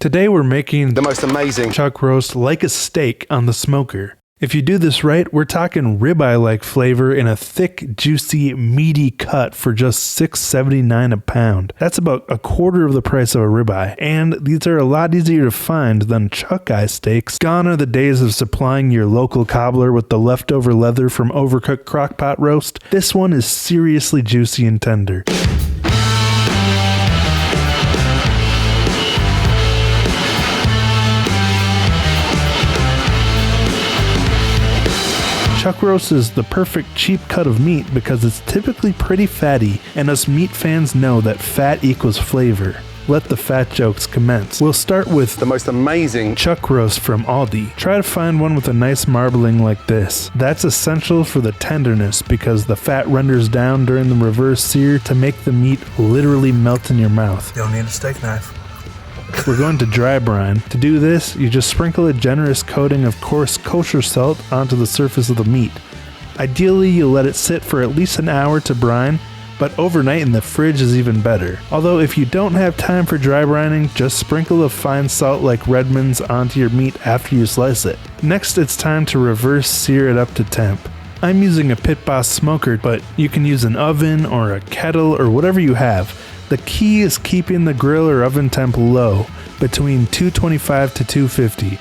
Today we're making the most amazing chuck roast like a steak on the smoker. If you do this right, we're talking ribeye-like flavor in a thick, juicy, meaty cut for just $6.79 a pound. That's about a quarter of the price of a ribeye, and these are a lot easier to find than chuck eye steaks. Gone are the days of supplying your local cobbler with the leftover leather from overcooked crockpot roast. This one is seriously juicy and tender. Chuck roast is the perfect cheap cut of meat because it's typically pretty fatty, and us meat fans know that fat equals flavor. Let the fat jokes commence. We'll start with the most amazing chuck roast from Aldi. Try to find one with a nice marbling like this. That's essential for the tenderness because the fat renders down during the reverse sear to make the meat literally melt in your mouth. You'll need a steak knife. We're going to dry brine. To do this, you just sprinkle a generous coating of coarse kosher salt onto the surface of the meat. Ideally, you'll let it sit for at least an hour to brine, but overnight in the fridge is even better. Although if you don't have time for dry brining, just sprinkle a fine salt like Redmond's onto your meat after you slice it. Next, it's time to reverse sear it up to temp. I'm using a Pit Boss smoker, but you can use an oven or a kettle or whatever you have. The key is keeping the grill or oven temp low, between 225 to 250.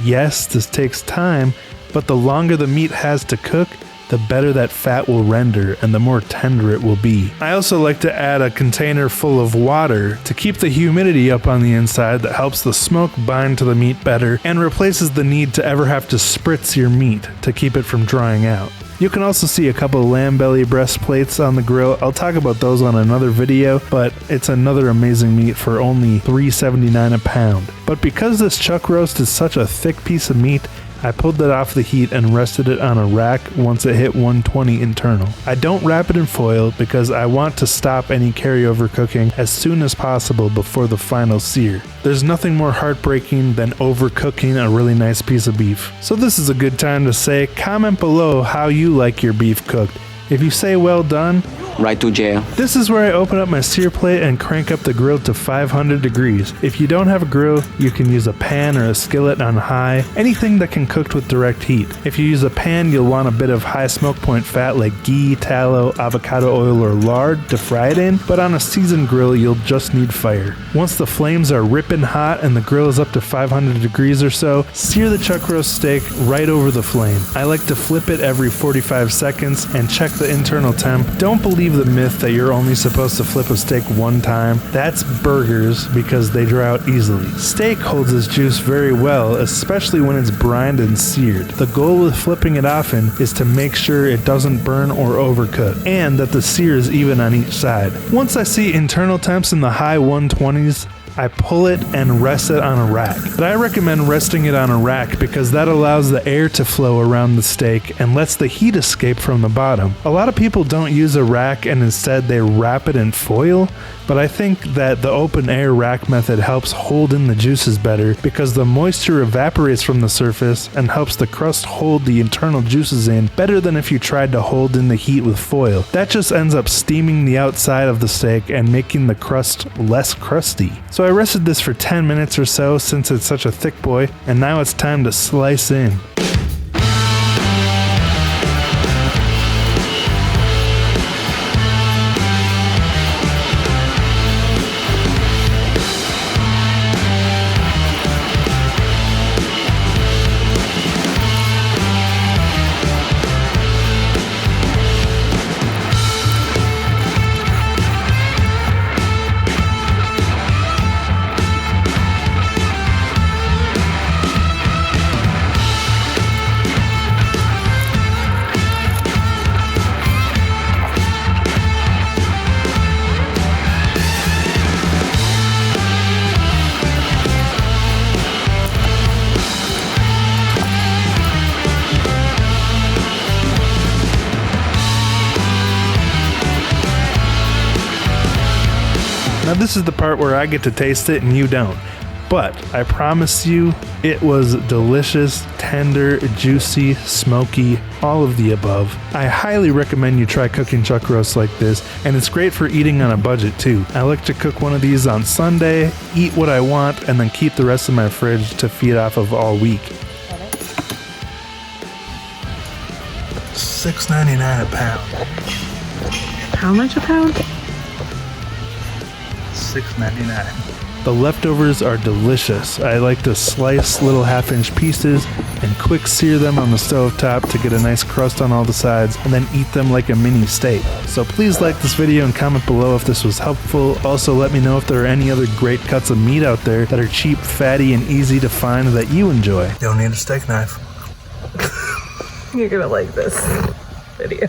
Yes, this takes time, but the longer the meat has to cook, the better that fat will render and the more tender it will be. I also like to add a container full of water to keep the humidity up on the inside that helps the smoke bind to the meat better and replaces the need to ever have to spritz your meat to keep it from drying out. You can also see a couple of lamb belly breast plates on the grill. I'll talk about those on another video, but it's another amazing meat for only $3.79 a pound. But because this chuck roast is such a thick piece of meat, I pulled it off the heat and rested it on a rack once it hit 120 internal. I don't wrap it in foil because I want to stop any carryover cooking as soon as possible before the final sear. There's nothing more heartbreaking than overcooking a really nice piece of beef. So this is a good time to say, comment below how you like your beef cooked. If you say well done, right to jail. This is where I open up my sear plate and crank up the grill to 500 degrees. If you don't have a grill, you can use a pan or a skillet on high, anything that can cook with direct heat. If you use a pan, you'll want a bit of high smoke point fat like ghee, tallow, avocado oil, or lard to fry it in, but on a seasoned grill, you'll just need fire. Once the flames are ripping hot and the grill is up to 500 degrees or so, sear the chuck roast steak right over the flame. I like to flip it every 45 seconds and check the internal temp. Don't believe the myth that you're only supposed to flip a steak one time. That's burgers because they dry out easily. Steak holds its juice very well, especially when it's brined and seared. The goal with flipping it often is to make sure it doesn't burn or overcook, and that the sear is even on each side. Once I see internal temps in the high 120s, I pull it and rest it on a rack. But I recommend resting it on a rack because that allows the air to flow around the steak and lets the heat escape from the bottom. A lot of people don't use a rack and instead they wrap it in foil, but I think that the open air rack method helps hold in the juices better because the moisture evaporates from the surface and helps the crust hold the internal juices in better than if you tried to hold in the heat with foil. That just ends up steaming the outside of the steak and making the crust less crusty. So I rested this for 10 minutes or so since it's such a thick boy, and now it's time to slice in. Now this is the part where I get to taste it and you don't. But I promise you, it was delicious, tender, juicy, smoky, all of the above. I highly recommend you try cooking chuck roasts like this, and it's great for eating on a budget too. I like to cook one of these on Sunday, eat what I want, and then keep the rest in my fridge to feed off of all week. $6.99 a pound. How much a pound? $6.99. The leftovers are delicious. I like to slice little half-inch pieces and quick sear them on the stove top to get a nice crust on all the sides, and then eat them like a mini steak. So please like this video and comment below if this was helpful. Also let me know if there are any other great cuts of meat out there that are cheap, fatty, and easy to find that you enjoy. You don't need a steak knife. You're gonna like this video.